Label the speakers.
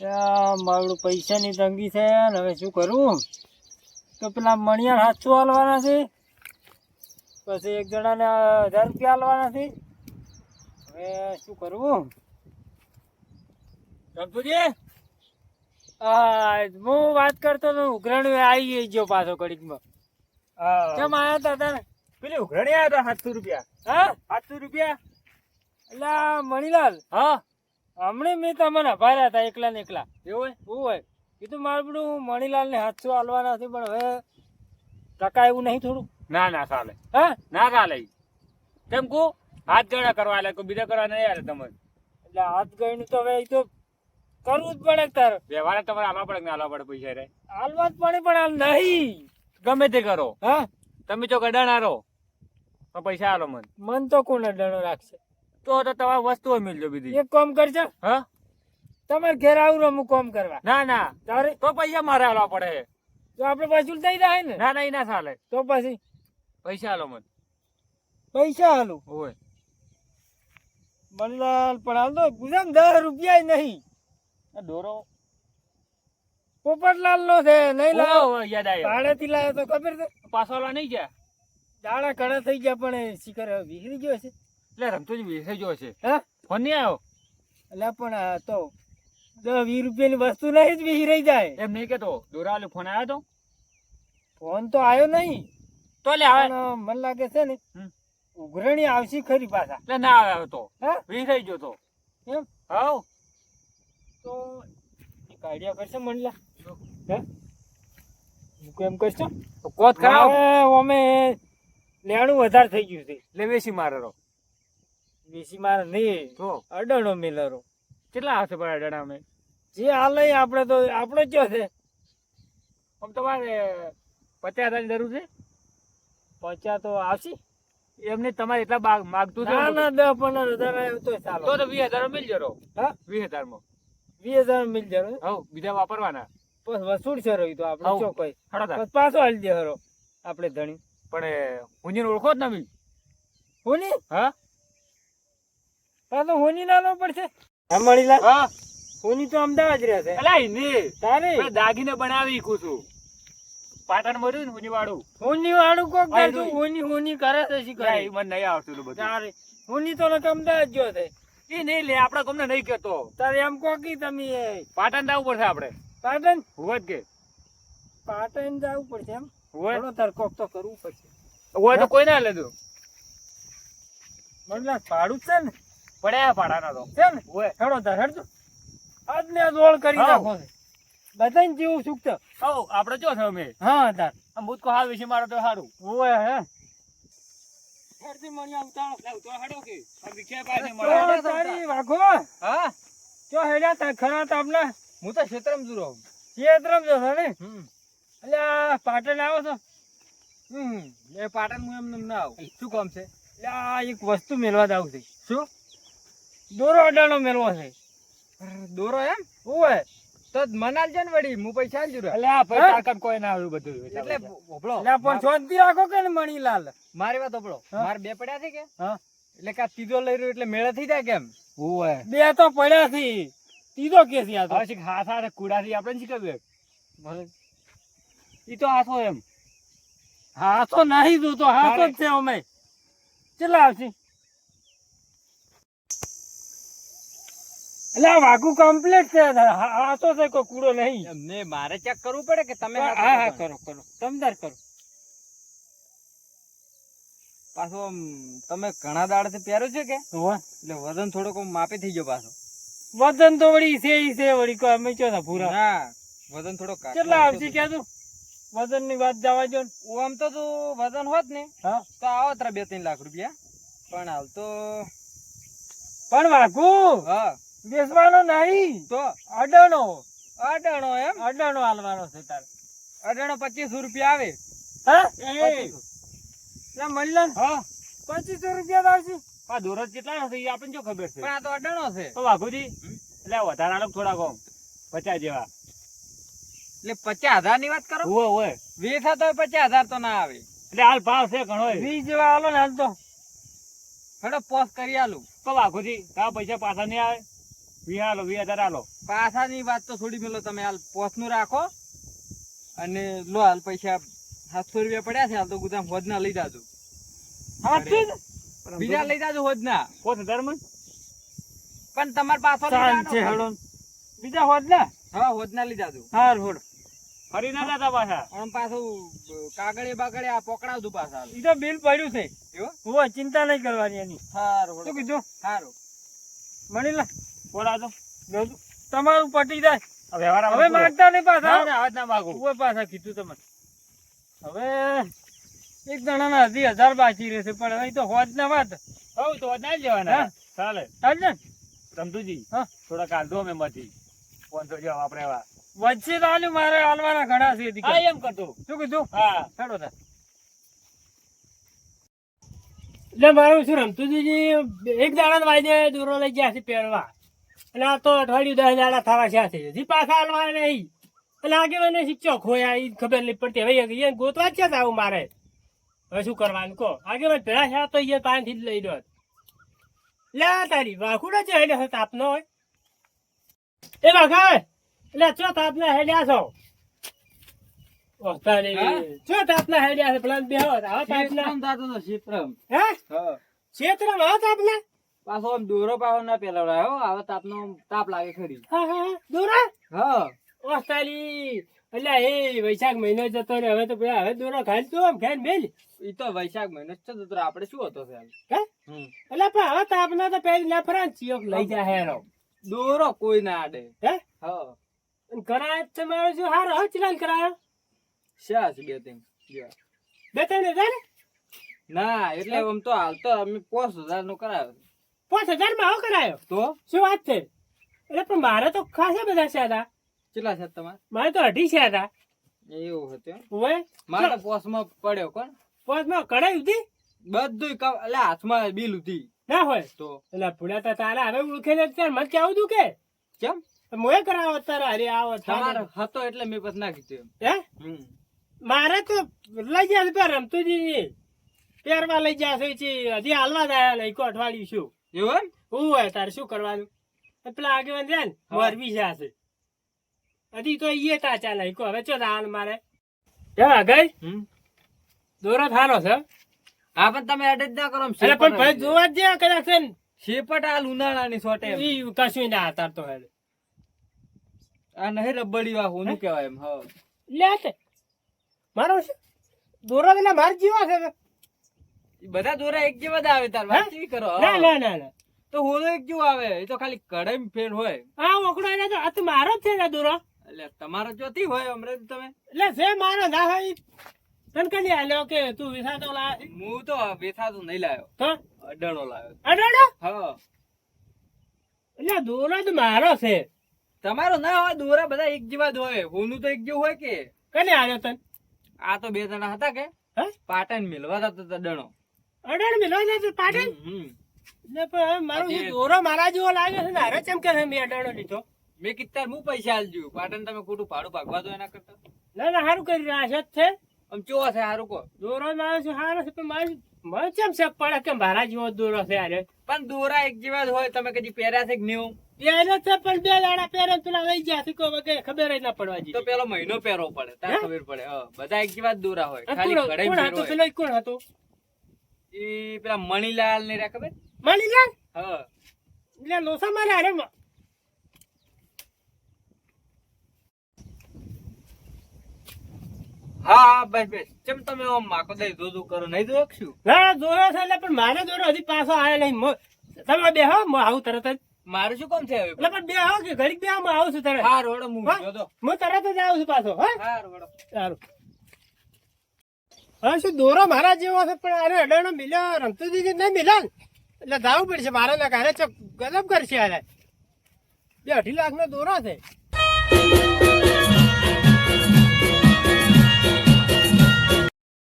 Speaker 1: મારું પૈસાની તંગી છે ને હવે શું કરું? તો પેલા મણિયાર 700 હાલવાના છે, પછી એક જણાને 1000 રૂપિયા હાલવાના છે. હવે શું કરવું? રમતુજી, હું વાત કરતો તો ઉઘરાણી આવી ગયો પાછો ઘડીકમાં. કેમ આવ્યા હતા તારે?
Speaker 2: પેલી ઉઘરાણી આવ્યા હતા 700 રૂપિયા.
Speaker 1: હા
Speaker 2: 700 રૂપિયા.
Speaker 1: એટલે મણિલાલ, હા હમણાં મેં તમને અભાર્યા હતા એકલા ને એકલા.
Speaker 2: એવું
Speaker 1: હોય કીધું મારું બધું મણિલાલ ને 700 હાલવાના છે, પણ હવે ટકા એવું નહીં થોડું?
Speaker 2: ના ના ચાલે,
Speaker 1: હા
Speaker 2: ના ચાલે. કેમ કહું, હાથ ગણા કરવા લે, કોઈ બીજા કરવા નહીં યાર તમે.
Speaker 1: એટલે હાથ ગયું તો હવે એ તો કરવું જ પડે તારે.
Speaker 2: વ્યવહાર તમારે હાલવા પડે ને હાલવા પડે પૈસા રે.
Speaker 1: હાલવા જ પડે, પણ હાલ નહીં.
Speaker 2: ગમે તે કરો,
Speaker 1: હા
Speaker 2: તમે જો ગડાણા રહો તો પૈસા હાલો મન.
Speaker 1: મન તો કોને ડણો રાખશે?
Speaker 2: તો તમારે વસ્તુઓ મિલજો બીજી.
Speaker 1: એક કામ કરજો,
Speaker 2: હા
Speaker 1: તમારે ઘેર આવું હું કામ કરવા.
Speaker 2: ના ના,
Speaker 1: તારે
Speaker 2: તો પૈસા મારે હાલવા પડે.
Speaker 1: તો આપણે વસૂલ થઈ જાય ને?
Speaker 2: ના ના, એ ના ચાલે.
Speaker 1: તો પછી
Speaker 2: પૈસા હાલો મન.
Speaker 1: પૈસા હાલું
Speaker 2: હોય
Speaker 1: મણિલાલ, પણ હાલ તો ગુજામ 10 રૂપિયા નહીં.
Speaker 2: દોરો
Speaker 1: પોપટલાલ નો છે, નહીં લાવ.
Speaker 2: યાદ આવ્યો,
Speaker 1: ભાડેથી લાવ્યો તો ખબર છે?
Speaker 2: પાછો હાલવા નહીં ગયા.
Speaker 1: દાડા કડા થઈ ગયા, પણ એ શિખર હવે વિખરી ગયો છે.
Speaker 2: એટલે રમતુજી વેસે જો છે.
Speaker 1: હા
Speaker 2: ફોન નહીં આવ્યો?
Speaker 1: એટલે પણ આ તો 10-20 રૂપિયાની વસ્તુ નહીં જ વિખરાઈ જાય.
Speaker 2: એમ નહીં કેતો, દોરા વાળો ફોન આવ્યો તો?
Speaker 1: ફોન તો આવ્યો નહીં,
Speaker 2: તો લે આવે.
Speaker 1: પણ મને લાગે છે ને ઉઘરણી આવશે ખરી પાછા.
Speaker 2: એટલે ના આવ્યો તો
Speaker 1: હા
Speaker 2: વિખાઈ ગયો તો.
Speaker 1: એમ
Speaker 2: હાવ
Speaker 1: તો એક આઈડિયા કરશે મણિલા. હે હું કેમ કરશો?
Speaker 2: કોત ખરાબ
Speaker 1: અમે લેણું વધારે થઈ ગયું છે.
Speaker 2: એટલે વેસી મારેલો
Speaker 1: વેસી મારે નહીં,
Speaker 2: તો
Speaker 1: અડણો મિલરો.
Speaker 2: કેટલા આવશે પણ અડાણા અમે?
Speaker 1: જે હાલ આપણે તો આપણો જ છે.
Speaker 2: આમ તમારે 50,000 ની જરૂર છે?
Speaker 1: 50 તો આવશે.
Speaker 2: એમને તમારે એટલા માગતું છે?
Speaker 1: ના ના 10-15 હજાર આવ્યો તો ચાલો.
Speaker 2: તો 20,000 મિલ જરો.
Speaker 1: હા
Speaker 2: 20,000 માં
Speaker 1: 20,000 મિલ જરો.
Speaker 2: હવ બીજા વાપરવાના.
Speaker 1: બસ વસૂલ છે રહ્યું તો આપણે
Speaker 2: હવ.
Speaker 1: ચોકઈ
Speaker 2: હળો
Speaker 1: બસ પાછો હાલી દે હરો આપણે ધણી.
Speaker 2: પણ હુંજીને ઓળખો જ ના બી.
Speaker 1: હોની
Speaker 2: હા
Speaker 1: પાછો હોની લાવવો પડશે. હા મણીલા,
Speaker 2: હા
Speaker 1: હોની તો અમદાવાદ રહે છે.
Speaker 2: એલા ઈને
Speaker 1: તારે
Speaker 2: પેલા દાગીને બનાવી કુ છું પાટણ મળ્યું ને હુંજી વાળું.
Speaker 1: હોની વાળું કોક
Speaker 2: હા,
Speaker 1: કરતું.
Speaker 2: એનું.
Speaker 1: હોની કરે છે શી કરે?
Speaker 2: મને નહીં આવતું એટલું બધું.
Speaker 1: તારે હોની તો નક અમદાવાદ જો છે.
Speaker 2: એ નહીં લે, આપડા ગમને નહીં કેતો.
Speaker 1: તારે એમ કોકી તમે
Speaker 2: પાટણ જવું પડશે આપડે.
Speaker 1: પાટણ
Speaker 2: હોય જ કે
Speaker 1: પાટણ જવું પડશે એમ?
Speaker 2: હોય
Speaker 1: થોડો તાર કોક તો કરવું પડશે.
Speaker 2: હોય તો કોઈ ના લેતું.
Speaker 1: મણિલા ભાડું જ છે ને?
Speaker 2: પડ્યા પાડાના તો
Speaker 1: છે ને?
Speaker 2: હોય.
Speaker 1: હેડો તાર હેડજો. આજને આજ ઓળ કરી
Speaker 2: હા.
Speaker 1: નાખો છે. બધાને જેવું સુખ છે.
Speaker 2: હવ આપડે ચો છે અમે
Speaker 1: હા તાર
Speaker 2: આમ ભૂતકો હાલ વિશે મારો તો સારું.
Speaker 1: ઓય હે
Speaker 2: હેડતી મણિયા ઉતારો લાવ તો હાડો કે આ વિખ્યા પાસે
Speaker 1: તો
Speaker 2: મળે.
Speaker 1: તારી વાઘો
Speaker 2: હા
Speaker 1: જો હેડ્યા તા ખરા તાપના
Speaker 2: હું તો ક્ષેત્રમ જુરો.
Speaker 1: ક્ષેત્રમ જો છો ને?
Speaker 2: હમ
Speaker 1: એટલે આ પાટણ આવો છો?
Speaker 2: એ પાટણ હું એમ ના આવું. શું કામ છે?
Speaker 1: એટલે આ એક વસ્તુ મેળવા જાવ છે.
Speaker 2: શું?
Speaker 1: દોરો અડાણો મેળવો છે.
Speaker 2: દોરો એમ?
Speaker 1: ઓય
Speaker 2: તો મનાલ છે ને વળી હું પૈસા આલજો રે.
Speaker 1: એટલે
Speaker 2: આ
Speaker 1: ભાઈ
Speaker 2: તાકાત કોઈ ના આવ્યું બધું. એટલે ભોપળો
Speaker 1: એટલે પણ શાંતિ રાખો કે ને મણીલાલ.
Speaker 2: મારી વાત ભોપળો
Speaker 1: હા.
Speaker 2: માર બે પડ્યા છે કે
Speaker 1: હા
Speaker 2: એટલે કે આ ત્રીજો લઈ રહ્યો એટલે મેળા થઈ જાય કેમ? ઓય
Speaker 1: બે તો પડ્યા છે, ત્રીજો કે છે આ તો.
Speaker 2: હવે હાથ હાથ કુડાથી આપણે શી ખબર? ઈ તો હાથો એમ.
Speaker 1: હા તો નહીં તું તો હાથો જ છે અમે. કેટલા આવશે? એટલે આ વાઘું કમ્પ્લીટ છે. હાથો છે, કોઈ કૂડો નહીં.
Speaker 2: એમને મારે ચેક કરવું પડે કે તમે
Speaker 1: હા હા કરો કરો તમદાર કરો.
Speaker 2: પાછો આમ તમે ઘણા દાડથી પહેર્યું છે કે
Speaker 1: હોવે.
Speaker 2: એટલે વજન થોડોક આમ માપે થઈ ગયો પાછો.
Speaker 1: વજન તો વળી છે ઈ છે વળી કોઈ અમે ચો પૂરા.
Speaker 2: ના વજન થોડોક
Speaker 1: કેટલા આવશે કે તું? વજન ની વાત જવા જો ને.
Speaker 2: આમ તો તું વજન હોત ને
Speaker 1: હા
Speaker 2: તો આવો તારા 2-3 લાખ રૂપિયા. પણ હાલ તો
Speaker 1: પણ વાઘું
Speaker 2: હા
Speaker 1: બેસવાનો નહીં,
Speaker 2: તો
Speaker 1: અડાણો
Speaker 2: અડાણો એમ?
Speaker 1: અડાણો હાલવાનો છે તારે.
Speaker 2: અડાણો 2500 રૂપિયા આવે.
Speaker 1: હા
Speaker 2: 2500.
Speaker 1: ના મણિલાલ
Speaker 2: હા
Speaker 1: 2500 રૂપિયા તો આવશે.
Speaker 2: આ દોરજ કેટલા હશે એ આપણને જો ખબર છે.
Speaker 3: પણ આ તો અડાણો છે.
Speaker 2: તો વાઘુજી એટલે વધારે આલો થોડા કોમ 50 જેવા.
Speaker 3: એટલે 50,000 ની વાત કરો?
Speaker 2: હોય હોય
Speaker 3: વેચા તો 50,000 તો ના આવે.
Speaker 2: એટલે હાલ ભાવ છે ઘણો.
Speaker 1: 20 જેવા હાલો ને હાલ તો.
Speaker 3: હેડો પોસ કરી આલું.
Speaker 2: તો વાઘુજી તારા પૈસા પાછા નહીં આવે? 20,000 હાલો.
Speaker 3: પાછાની વાત તો થોડી મેલો, તમે હાલ પોસનું રાખો અને લો હાલ પૈસા 700 રૂપિયા પડ્યા છે, હાલ તો ગુદામ હોદના લઈ જાજો. બીજા લઈ જાજો હોદના.
Speaker 2: 5,000 માં
Speaker 3: પણ તમારે પાછો લઈ
Speaker 1: ચાલ
Speaker 3: જાવાનો.
Speaker 1: છે હેડો બીજા હોત ને
Speaker 3: હા હોદના લઈ જાજો.
Speaker 1: હાર હોડ
Speaker 2: ફરી ના જતા પાછા.
Speaker 3: આમ પાછું કાગળે બાગળે આ પકડાવતું પાછા હાલ.
Speaker 1: ઈ તો બિલ પડ્યું છે
Speaker 3: એવો?
Speaker 1: હું ચિંતા નહીં કરવાની એની
Speaker 3: હારું
Speaker 1: શું કીધું
Speaker 3: હારું.
Speaker 1: મળી લે
Speaker 2: બોલા તો
Speaker 1: દઉં. તમારું પટી જાય
Speaker 2: વ્યવહાર
Speaker 1: હવે માંગતા નહીં પાછા
Speaker 2: ના, ના, હવે જ ના માગું.
Speaker 1: ઉભો પાછા કીધું તમને હવે એક જણાના 80,000 બાકી રહેશે પણ હવે ઈ તો હોજ ના વાત
Speaker 2: હઉ તો ના જ લેવાના.
Speaker 1: હા?
Speaker 2: ચાલે.
Speaker 1: ચાલશે ને?
Speaker 2: રમતુજી
Speaker 1: હા.
Speaker 2: થોડા કાઢો અમે માંથી 500 જેવા આપણે એવા.
Speaker 1: વચ્ચે તો આલ્યું મારે હાલવાના ઘણા છે દીકરા.
Speaker 2: હા એમ કરતો.
Speaker 1: શું કીધું
Speaker 2: હા
Speaker 1: હેડો તાર. એટલે મારું શું રમતુજી એક દાડા વાજે દોરો લઈ ગયા છે પહેરવા અને આ તો અઠવાડિયું 10 દાડા થવા છે હજી પાછા હાલવા નહીં એટલે આગે મને શીખો ખોયા ઈ ખબર નહીં પડતી હવે અહીંયા ગોતવા જ છે આવું મારે હવે શું કરવાનું કહો આગે મને ભેળા છે તો અહીંયા પાણીથી જ લઈ દો લે આ તારી વાખુડા છે હેડે તાપનો હોય એ વાખા એટલે ચો તાપના હેડ્યા છો ઓસ્તાની
Speaker 3: હા?
Speaker 1: ચો તાપના હેડ્યા છે પ્લાન બેહો આવા તાપના
Speaker 3: શેત્રમ થાતો તો શેત્રમ.
Speaker 1: હે
Speaker 3: હા.
Speaker 1: ક્ષેત્રમાં આવા તાપના
Speaker 3: પાછો આમ દોરો પાછો ના પેલાવડાયો, હવે તાપનો તાપ લાગે ખરી.
Speaker 1: હા હા દોરા
Speaker 3: હા
Speaker 1: ઓસ્તાની એટલે એ વૈશાખ મહિનો જતો રે હવે તો પેલા હવે દોરો ખાઈ તો આમ ખાઈને મેલ
Speaker 3: ઈ તો વૈશાખ મહિનો જ છે તો આપણે શું હતો સાહેબ?
Speaker 1: હે એટલે પણ હવે તાપના તો પેલી ના ફરાન ચિયોક લઈ જા હેરો
Speaker 3: દોરો કોઈ ના આડે.
Speaker 1: હે
Speaker 3: હા
Speaker 1: અને કરાય છે મારો શું હારો હવે ચલાન કરાયો
Speaker 3: શા છે બે ત્રણ જેવા.
Speaker 1: 2-3 હજાર
Speaker 3: ના એટલે આમ તો હાલ તો અમે 5,000 નો કરાયો.
Speaker 1: 5,000 માં આવો કરાયો
Speaker 3: તો
Speaker 1: શું વાત છે એટલે પણ મારે તો ખાસા બધા છે હતા
Speaker 3: કેટલા છે તમારે?
Speaker 1: મારે તો 2.5 છે હતા
Speaker 3: એવું હતું એમ?
Speaker 1: ઓય
Speaker 3: મારે તો પોસમાં પડ્યો કોણ
Speaker 1: પોસમાં કડાઈ હતી
Speaker 3: બધું એટલે હાથમાં બિલ હતી
Speaker 1: ના હોય
Speaker 3: તો
Speaker 1: એટલે ભૂલા તો તારા હવે ઓળખે ને અત્યારે મને કેવું તું કે
Speaker 3: કેમ
Speaker 1: મોએ કરાવો અત્યારે અરે આવો
Speaker 3: તમારે હતો એટલે મેં પછી ના કીધું
Speaker 1: હે
Speaker 3: એમ.
Speaker 1: મારે તો લઈ જશે પેર રમતુજી પહેરવા લઈ જશે છે હજી હાલવા જ આયા નહીં અઠવાડિયું શું
Speaker 3: એવું એમ?
Speaker 1: હું હોય તારે શું કરવાનું પેલા આગેવાન છે ને મોરબી જશે હજી તો ઈએ તા ચાલે હવે ચો હાલ મારે ગઈ
Speaker 3: હમ.
Speaker 1: દોરો થારો છે
Speaker 3: હા પણ તમે એડ જ ના કરો આમ
Speaker 1: એટલે પણ ભાઈ
Speaker 3: શેપટ
Speaker 1: જોવા જ જે કદાચ છે ને
Speaker 3: શેપટ હાલ ઉનાળાની સોટે એમ.
Speaker 1: ઈ કશું ના હતા તો હેડે
Speaker 3: આ નહીં રબડી વાહુ નું કહેવાય એમ. હા
Speaker 1: લે તે મારો શું દોરો પેલા માર જીવા છે
Speaker 3: ઈ બધા દોરા એક જેવા જ આવે તાર વાત
Speaker 1: હે?
Speaker 3: કેવી કરો?
Speaker 1: ના
Speaker 3: હા.
Speaker 1: ના ના ના
Speaker 3: તો હોલો એક જેવો આવે એ તો ખાલી કડાઈ ફેર હોય.
Speaker 1: આ ઓકડો એને તો આ તો મારો જ છે ને દોરો
Speaker 3: એટલે તમારો જોતી હોય અમરેજ તમે.
Speaker 1: એટલે છે મારો ના હોય તને કદી આલ્યો કે તું વિસાતો લા
Speaker 3: હું તો વેચાતું નહીં લાયો,
Speaker 1: તો
Speaker 3: અડાણો લાયો.
Speaker 1: અડાડો
Speaker 3: હા
Speaker 1: એટલે દોરો તો મારો છે
Speaker 3: તમારો ના હોય, દોરા બધા એક જેવા જ હોય. હોનું તો એક જેવું હોય કે
Speaker 1: કને આલ્યો તને
Speaker 3: આ તો બે જણા હતા કે
Speaker 1: હે
Speaker 3: પાટણ મિલવા જતા હતા દણો.
Speaker 1: અડાડ મિલો ને તો પાટણ
Speaker 3: હમ.
Speaker 1: એટલે પણ મારો જે દોરો મારા જેવો લાગે છે ને હારે ચમ કે મેં અડાડો લીધો
Speaker 3: મેં કીધું હું પૈસા આલજો પાટણ, તમે ખોટું ભાડું ભાગવા દો એના કરતા.
Speaker 1: ના ના સારું કરી રહ્યા છે જ છે
Speaker 3: આમ ચો છે સારું કહો.
Speaker 1: દોરો મારો છે સારો છે પણ મારે મને ચમ શક પડે કે મારા જેવો દોરો છે હારે
Speaker 3: પણ દોરા એક જેવા જ હોય. તમે કદી પહેર્યા છે કે નહીં?
Speaker 1: પહેરે છે પણ 2 દાડા પહેરે ને પેલા લઈ ગયા છે કોઈ વગર ખબર જ ના પડવા
Speaker 3: તો
Speaker 1: જી
Speaker 3: પેલો મહિનો પહેરવો પડે તાર
Speaker 1: હે?
Speaker 3: ખબર પડે. હા બધા એક જેવા જ દોરા હોય, ખાલી કડાઈ
Speaker 1: કોણ
Speaker 3: ફેર
Speaker 1: હતો
Speaker 3: હોય.
Speaker 1: પેલો કોણ હતો
Speaker 3: ઈ પેલા મણીલાલ ને રે ખબર?
Speaker 1: મણીલાલ
Speaker 3: હા
Speaker 1: એટલે લોસા મારે હારે
Speaker 3: હા બસ બસ. ચમ તમે આમ માકો દઈ દોધું કરો નહીં જોયું શું?
Speaker 1: ના દોરો છે એટલે પણ મારે દોરો હજી પાછો આવ્યો નહીં તમે બેહો હું આવું તરત જ
Speaker 3: મારું શું કામ છે હવે?
Speaker 1: એટલે પણ બેહો કે ઘડીક બેહો હું આવું છું તરત
Speaker 3: હા રોડો હું
Speaker 1: હા?
Speaker 3: જોતો.
Speaker 1: હું તરત જ આવું છું પાછો હા
Speaker 3: હા રોડો.
Speaker 1: સારું હા શું દોરો મારા જેવો છે પણ અરે અડાણો મિલ્યો રમતું દીધી નહીં મિલાલ એટલે જાવું પડશે મારે ના ઘરે ગજબ કરશે અરે 2.5 લાખ નો દોરો છે